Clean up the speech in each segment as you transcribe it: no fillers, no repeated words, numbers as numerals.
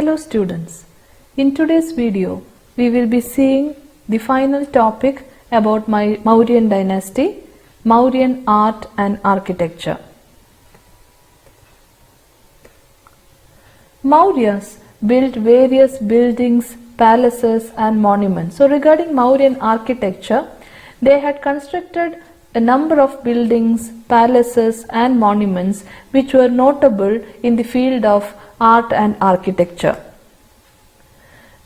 Hello students, in today's video we will be seeing the final topic about my Mauryan dynasty, Mauryan art and architecture. Mauryas built various buildings, palaces and monuments. So regarding Mauryan architecture, they had constructed a number of buildings, palaces and monuments which were notable in the field of art and architecture.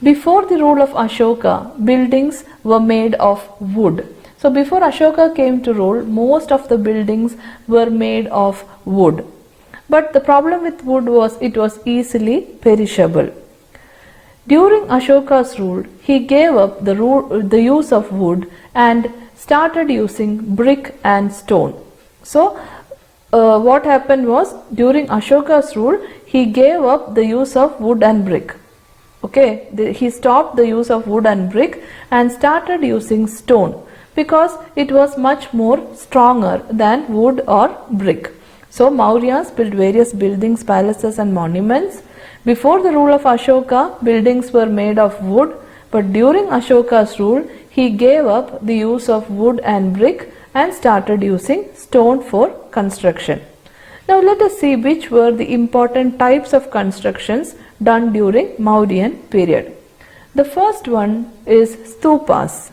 Before the rule of Ashoka, buildings were made of wood. So before Ashoka came to rule, most of the buildings were made of wood. But the problem with wood was it was easily perishable. During Ashoka's rule, he gave up the use of wood and started using brick and stone. So what happened was, during Ashoka's rule, he gave up the use of wood and brick. He stopped the use of wood and brick and started using stone because it was much more stronger than wood or brick. So Mauryas built various buildings, palaces and monuments. Before the rule of Ashoka, buildings were made of wood, but during Ashoka's rule, he gave up the use of wood and brick and started using stone for construction. Now let us see which were the important types of constructions done during Mauryan period. The first one is stupas.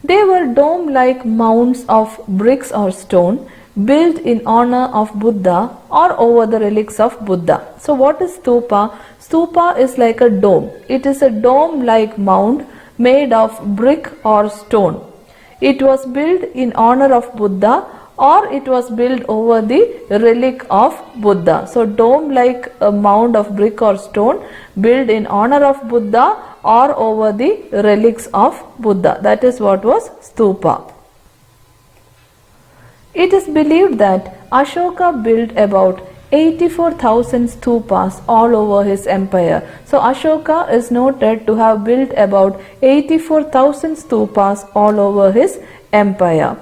They were dome-like mounds of bricks or stone built in honor of Buddha or over the relics of Buddha. So what is stupa? Stupa is like a dome. It is a dome-like mound made of brick or stone. It was built in honor of Buddha or it was built over the relic of Buddha. So dome-like a mound of brick or stone built in honor of Buddha or over the relics of Buddha. That is what was stupa. It is believed that Ashoka built about 84,000 stupas all over his empire. So Ashoka is noted to have built about 84,000 stupas all over his empire.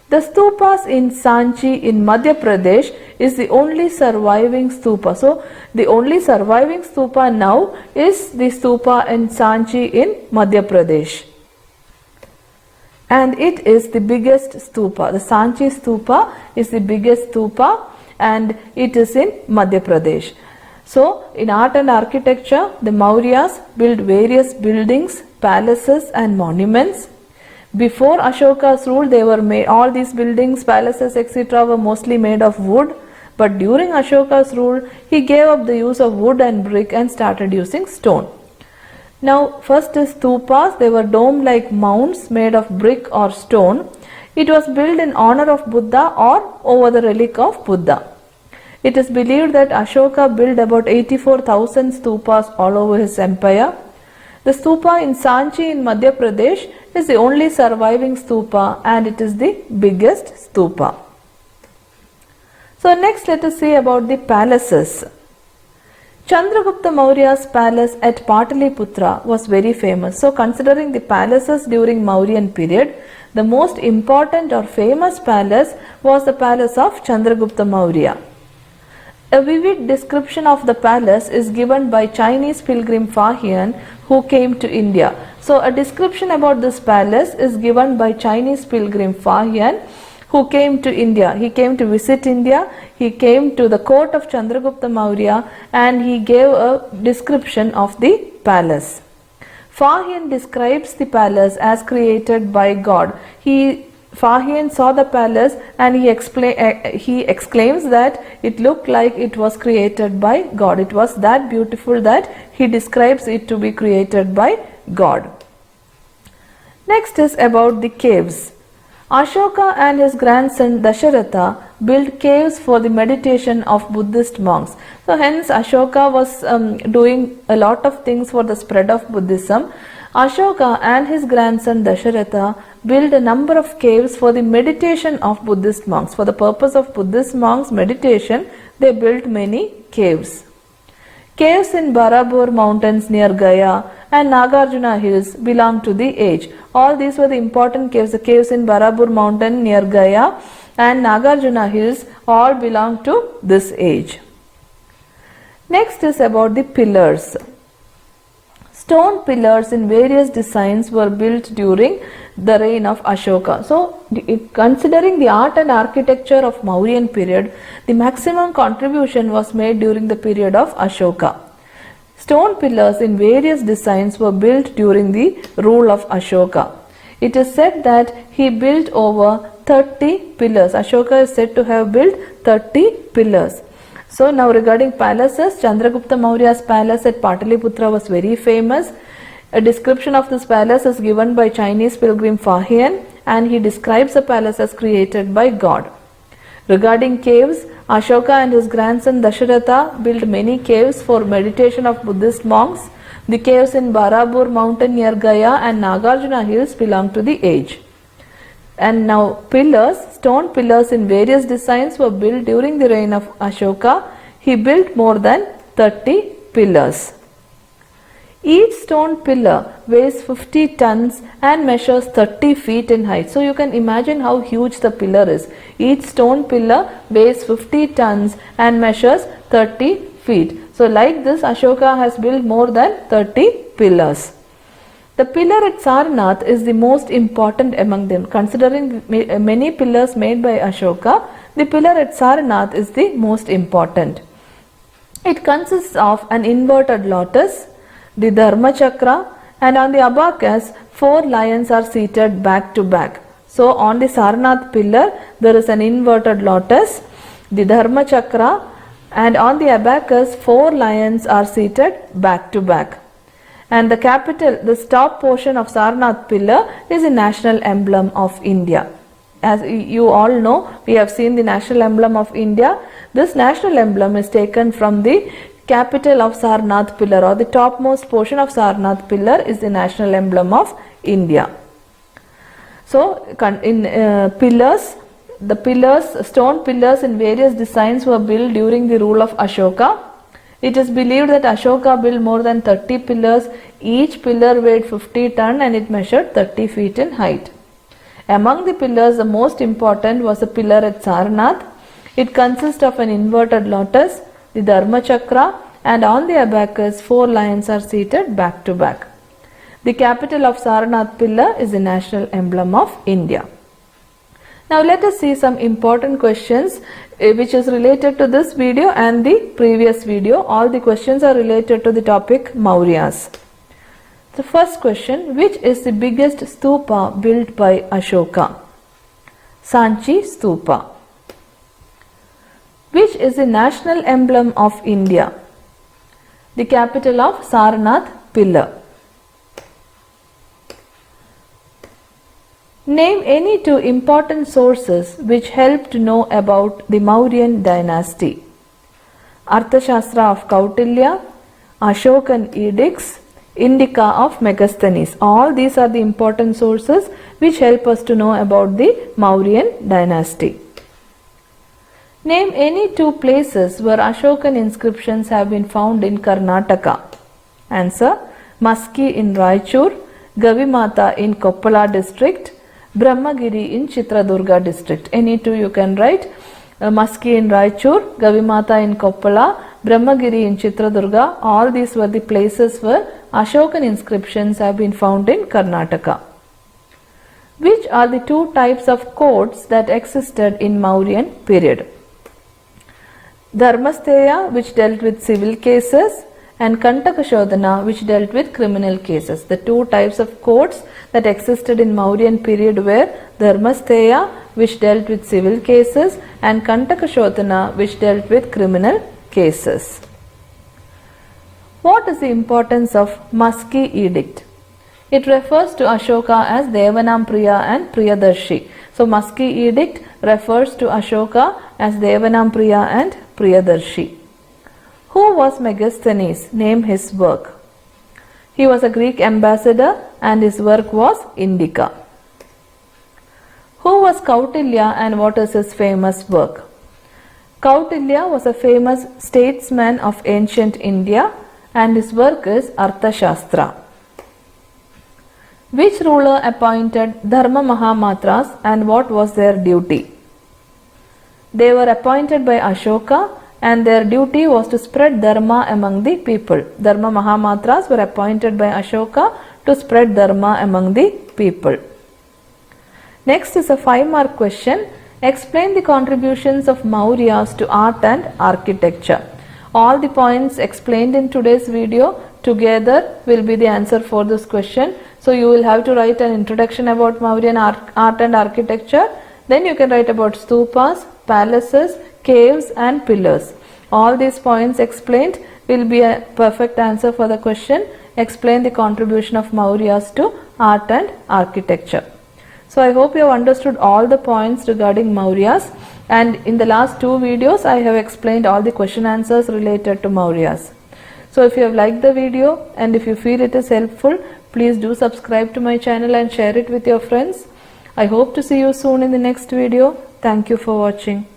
The stupas in Sanchi in Madhya Pradesh is the only surviving stupa. So the only surviving stupa now is the stupa in Sanchi in Madhya Pradesh. And it is the biggest stupa. The Sanchi stupa is the biggest stupa and it is in Madhya Pradesh. So in art and architecture, the Mauryas built various buildings, palaces and monuments. Before Ashoka's rule, they were made, all these buildings, palaces, etc. were mostly made of wood. But during Ashoka's rule, he gave up the use of wood and brick and started using stone. Now, first is stupas. They were dome-like mounds made of brick or stone. It was built in honor of Buddha or over the relic of Buddha. It is believed that Ashoka built about 84,000 stupas all over his empire. The stupa in Sanchi in Madhya Pradesh is the only surviving stupa and it is the biggest stupa. So next let us see about the palaces. Chandragupta Maurya's palace at Patliputra was very famous. So considering the palaces during Mauryan period, the most important or famous palace was the palace of Chandragupta Maurya. A vivid description of the palace is given by Chinese pilgrim Fahien who came to India. So a description about this palace is given by Chinese pilgrim Fahien who came to India. He came to visit India, he came to the court of Chandragupta Maurya and he gave a description of the palace. Fahien describes the palace as created by God. Fahien saw the palace and he exclaims that it looked like it was created by God. It was that beautiful that he describes it to be created by God. Next is about the caves. Ashoka and his grandson Dasharatha built caves for the meditation of Buddhist monks. So hence Ashoka was doing a lot of things for the spread of Buddhism. Ashoka and his grandson Dasharatha built a number of caves for the meditation of Buddhist monks. For the purpose of Buddhist monks' meditation, they built many caves. Caves in Barabur mountains near Gaya and Nagarjuna hills belong to the age. All these were the important caves. The caves in Barabur mountain near Gaya and Nagarjuna hills all belong to this age. Next is about the pillars. Stone pillars in various designs were built during the reign of Ashoka. So, considering the art and architecture of Mauryan period, the maximum contribution was made during the period of Ashoka. Stone pillars in various designs were built during the rule of Ashoka. It is said that he built over 30 pillars. Ashoka is said to have built 30 pillars. So now regarding palaces, Chandragupta Maurya's palace at Patliputra was very famous. A description of this palace is given by Chinese pilgrim Fahien, and he describes the palace as created by God. Regarding caves, Ashoka and his grandson Dasharatha built many caves for meditation of Buddhist monks. The caves in Barabur mountain near Gaya and Nagarjuna hills belong to the age. And now pillars, stone pillars in various designs were built during the reign of Ashoka. He built more than 30 pillars. Each stone pillar weighs 50 tons and measures 30 feet in height. So you can imagine how huge the pillar is. Each stone pillar weighs 50 tons and measures 30 feet. So like this, Ashoka has built more than 30 pillars. The pillar at Saranath is the most important among them. Considering many pillars made by Ashoka, the pillar at Saranath is the most important. It consists of an inverted lotus, the Dharmachakra, and on the abacus, 4 lions are seated back to back. So on the Saranath pillar, there is an inverted lotus, the Dharmachakra, and on the abacus, 4 lions are seated back to back. And the capital, the top portion of Saranath pillar is the national emblem of India. As you all know, we have seen the national emblem of India. This national emblem is taken from the capital of Saranath pillar, or the topmost portion of Saranath pillar is the national emblem of India. So, in pillars, the pillars, stone pillars in various designs were built during the rule of Ashoka. It is believed that Ashoka built more than 30 pillars. Each pillar weighed 50 tons and it measured 30 feet in height. Among the pillars, the most important was a pillar at Saranath. It consists of an inverted lotus, the Dharmachakra, and on the abacus, 4 lions are seated back to back. The capital of Saranath pillar is the national emblem of India. Now let us see some important questions which is related to this video and the previous video. All the questions are related to the topic Mauryas. The first question, which is the biggest stupa built by Ashoka? Sanchi stupa. Which is the national emblem of India? The capital of Saranath pillar. Name any 2 important sources which help to know about the Mauryan dynasty. Arthashastra of Kautilya, Ashokan edicts, Indica of Megasthenes. All these are the important sources which help us to know about the Mauryan dynasty. Name any 2 places where Ashokan inscriptions have been found in Karnataka. Answer: Maski in Raichur, Gavimata in Koppala district, Brahmagiri in Chitradurga district. Any 2 you can write. Maski in Raichur, Gavimata in Koppala, Brahmagiri in Chitradurga. All these were the places where Ashokan inscriptions have been found in Karnataka. Which are the 2 types of courts that existed in Mauryan period? Dharmasteya, which dealt with civil cases, and Kantakashodhana, which dealt with criminal cases. The 2 types of courts that existed in Mauryan period were Dharmasteya, which dealt with civil cases, and Kantakashodhana, which dealt with criminal cases. What is the importance of Maski edict? It refers to Ashoka as Devanam Priya and Priyadarshi. So Maski edict refers to Ashoka as Devanam Priya and Priyadarshi. Who was Megasthenes? Name his work. He was a Greek ambassador and his work was Indica. Who was Kautilya and what is his famous work? Kautilya was a famous statesman of ancient India and his work is Arthashastra. Which ruler appointed Dharma Mahamatras and what was their duty? They were appointed by Ashoka and their duty was to spread dharma among the people. Dharma Mahamatras were appointed by Ashoka to spread dharma among the people. Next is a 5-mark question. Explain the contributions of Mauryas to art and architecture. All the points explained in today's video together will be the answer for this question. So you will have to write an introduction about Mauryan art and architecture. Then you can write about stupas, palaces, caves and pillars. All these points explained will be a perfect answer for the question. Explain the contribution of Mauryas to art and architecture. So I hope you have understood all the points regarding Mauryas, and in the last 2 videos I have explained all the question answers related to Mauryas. So if you have liked the video and if you feel it is helpful, please do subscribe to my channel and share it with your friends. I hope to see you soon in the next video. Thank you for watching.